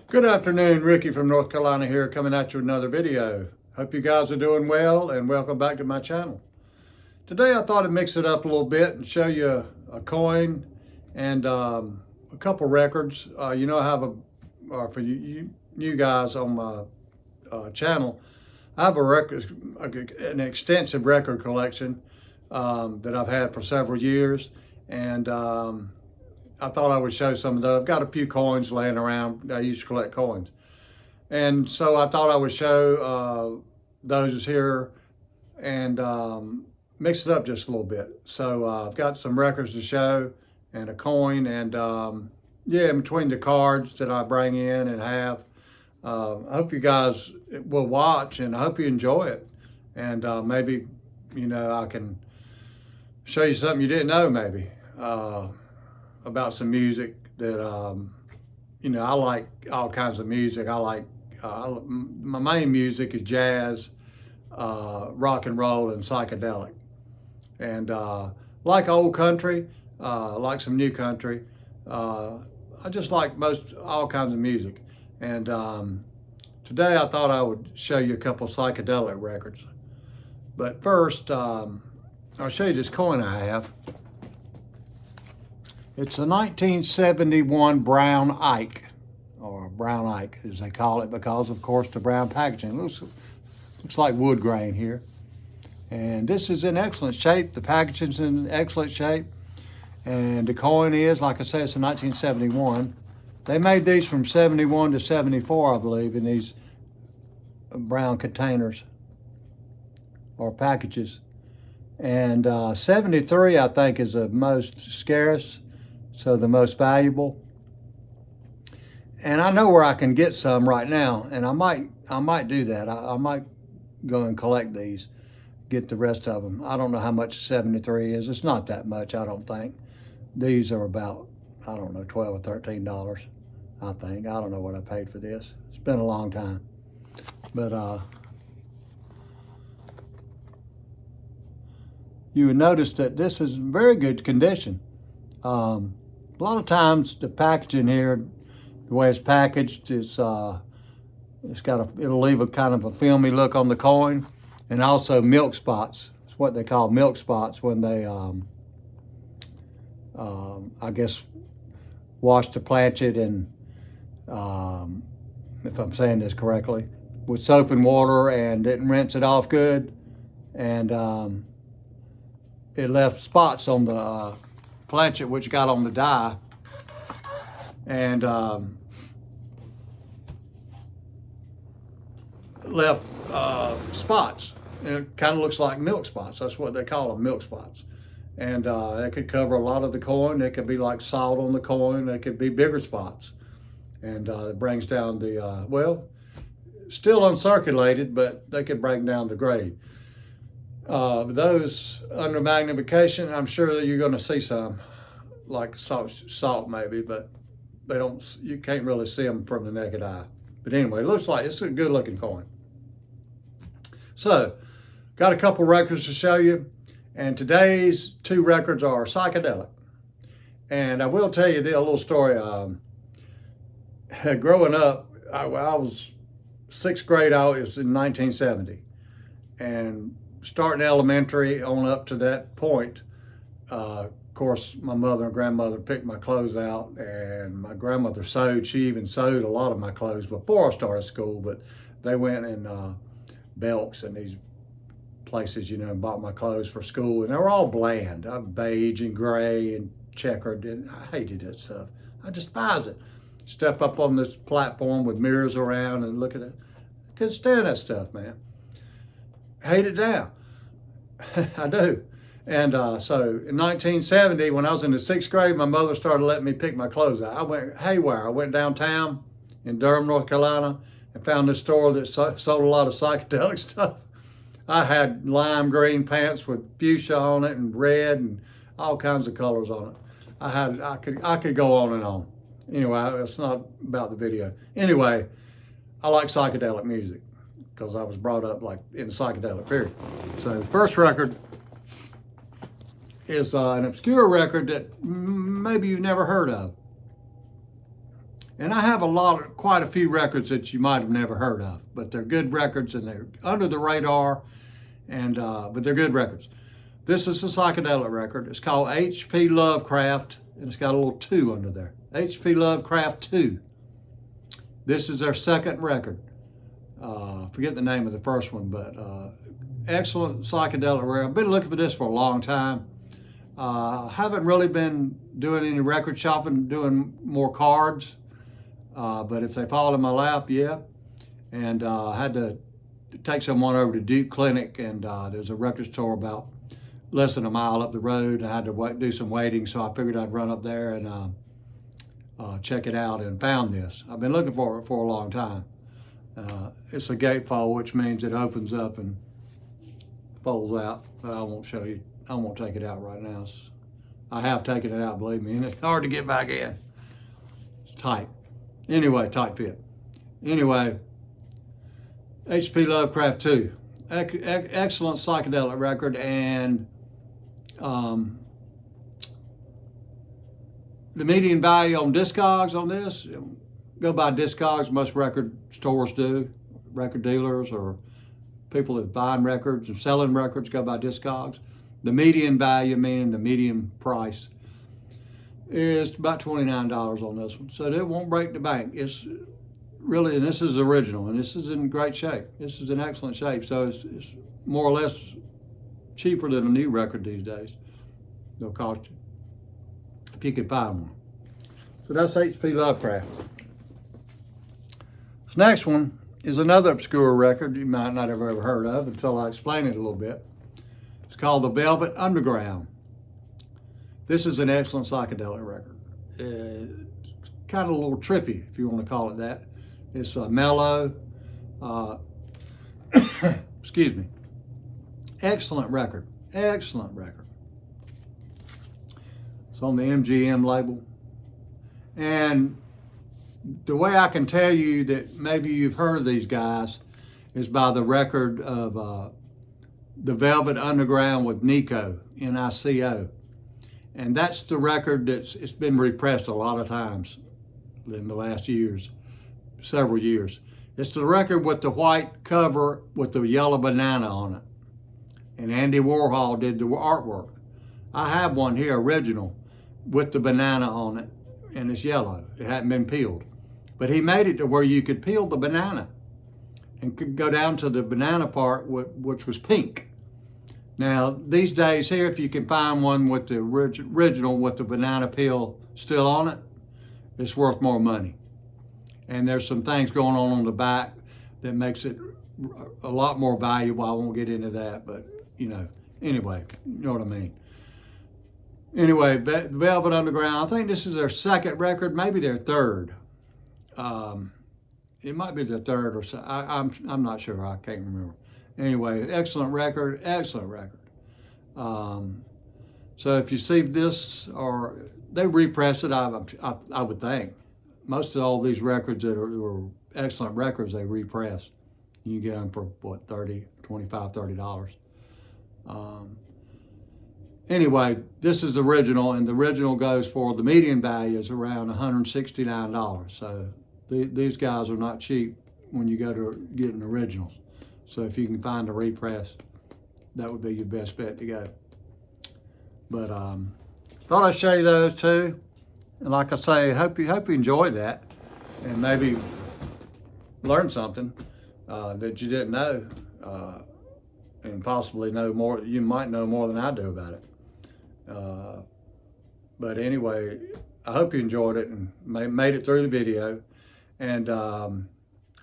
Good afternoon, Ricky from North Carolina here, coming at you with another video. Hope you guys are doing well and welcome back to my channel. Today I thought I'd mix it up a little bit and show you a coin and a couple records. I have for you new guys on my channel, I have an extensive record collection that I've had for several years, and I thought I would show some of those. I've got a few coins laying around. I used to collect coins. And so I thought I would show those here and mix it up just a little bit. So I've got some records to show and a coin, and yeah, in between the cards that I bring in and have. I hope you guys will watch, and I hope you enjoy it. And maybe, I can show you something you didn't know maybe. About some music that, I like all kinds of music. I like, my main music is jazz, rock and roll, and psychedelic. And like old country, like some new country. I just like all kinds of music. And today I thought I would show you a couple psychedelic records. But first, I'll show you this coin I have. It's a 1971 brown Ike, or brown Ike as they call it, because of course the brown packaging. Looks like wood grain here. And this is in excellent shape. The packaging's in excellent shape. And the coin is, like I said, it's a 1971. They made these from 71 to 74, I believe, in these brown containers or packages. And 73, I think, is the most scarce. So the most valuable. And I know where I can get some right now, and I might do that. I might go and collect these, get the rest of them. I don't know how much 73 is. It's not that much, I don't think. These are about, I don't know, $12 or $13, I think. I don't know what I paid for this. It's been a long time. But you would notice that this is in very good condition. A lot of times the packaging here, the way it's packaged, it'll leave a kind of a filmy look on the coin, and also milk spots. It's what they call milk spots when they, I guess, wash the planchet and, if I'm saying this correctly, with soap and water and didn't rinse it off good, and it left spots on the planchet which got on the die, and left spots. And it kind of looks like milk spots. That's what they call them, milk spots. And it could cover a lot of the coin. It could be like salt on the coin. It could be bigger spots. And it brings down the, still uncirculated, but they could bring down the grade. Those under magnification, I'm sure that you're going to see some, like salt maybe, but you can't really see them from the naked eye. But anyway, it looks like it's a good looking coin. So, got a couple records to show you, and today's two records are psychedelic. And I will tell you a little story. Growing up, I was sixth grade. I was in 1970, and starting elementary on up to that point, of course, my mother and grandmother picked my clothes out, and my grandmother sewed. She even sewed a lot of my clothes before I started school, but they went in Belk's and these places, and bought my clothes for school, and they were all bland, beige and gray and checkered, and I hated that stuff. I despised it. Step up on this platform with mirrors around and look at it. Couldn't stand that stuff, man. Hate it down. I do. And so in 1970, when I was in the sixth grade, my mother started letting me pick my clothes out. I went haywire. I went downtown in Durham, North Carolina, and found this store that sold a lot of psychedelic stuff. I had lime green pants with fuchsia on it and red and all kinds of colors on it. I could go on and on. Anyway, it's not about the video. Anyway, I like psychedelic music because I was brought up like in the psychedelic period. So the first record is an obscure record that maybe you've never heard of. And I have quite a few records that you might have never heard of, but they're good records and they're under the radar, and but they're good records. This is a psychedelic record. It's called H.P. Lovecraft, and it's got a little 2 under there. H.P. Lovecraft 2. This is their second record. Forget the name of the first one, but excellent psychedelic record. I've been looking for this for a long time. Haven't really been doing any record shopping, doing more cards. But if they fall in my lap, yeah. And I had to take someone over to Duke Clinic, and there's a record store about less than a mile up the road. I had to do some waiting, so I figured I'd run up there and check it out, and found this. I've been looking for it for a long time. It's a gatefold, which means it opens up and folds out, but I won't show you. I won't take it out right now. I have taken it out, believe me, and it's hard to get back in. It's tight. Anyway, tight fit. Anyway, H.P. Lovecraft 2. Excellent psychedelic record, and the median value on Discogs on this, go by Discogs, most record stores do, record dealers or people that buying records and selling records go by Discogs. The median value, meaning the median price, is about $29 on this one. So it won't break the bank. It's really, and this is original, and this is in great shape. This is in excellent shape. So it's more or less cheaper than a new record these days. They'll cost you, if you can find one. So that's H.P. Lovecraft. This next one is another obscure record you might not have ever heard of until I explain it a little bit. It's called The Velvet Underground. This is an excellent psychedelic record. It's kind of a little trippy, if you want to call it that. It's mellow. Excuse me. Excellent record. Excellent record. It's on the MGM label. And the way I can tell you that maybe you've heard of these guys is by the record of The Velvet Underground with Nico, N-I-C-O. And that's the record it's been repressed a lot of times in the last years, several years. It's the record with the white cover with the yellow banana on it. And Andy Warhol did the artwork. I have one here, original, with the banana on it, and it's yellow. It hadn't been peeled. But he made it to where you could peel the banana and could go down to the banana part, which was pink. Now, these days here, if you can find one with the original with the banana peel still on it, it's worth more money. And there's some things going on the back that makes it a lot more valuable. I won't get into that, but you know, anyway, you know what I mean. Anyway, Velvet Underground, I think this is their second record, maybe their third. It might be their third or so. I'm not sure. I can't remember. Anyway, excellent record, excellent record. So if you see this, or they repressed it, I would think. Most of all these records that were excellent records, they repressed. You get them for what, $25, $30. Anyway, this is original, and the original goes for, the median value is around $169. So these guys are not cheap when you go to getting originals. So if you can find a repress, that would be your best bet to go. But thought I'd show you those two. And like I say, hope you enjoy that, and maybe learn something that you didn't know, and possibly know more. You might know more than I do about it. But anyway, I hope you enjoyed it and made it through the video. And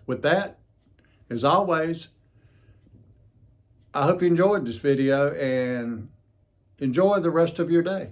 with that, as always, I hope you enjoyed this video and enjoy the rest of your day.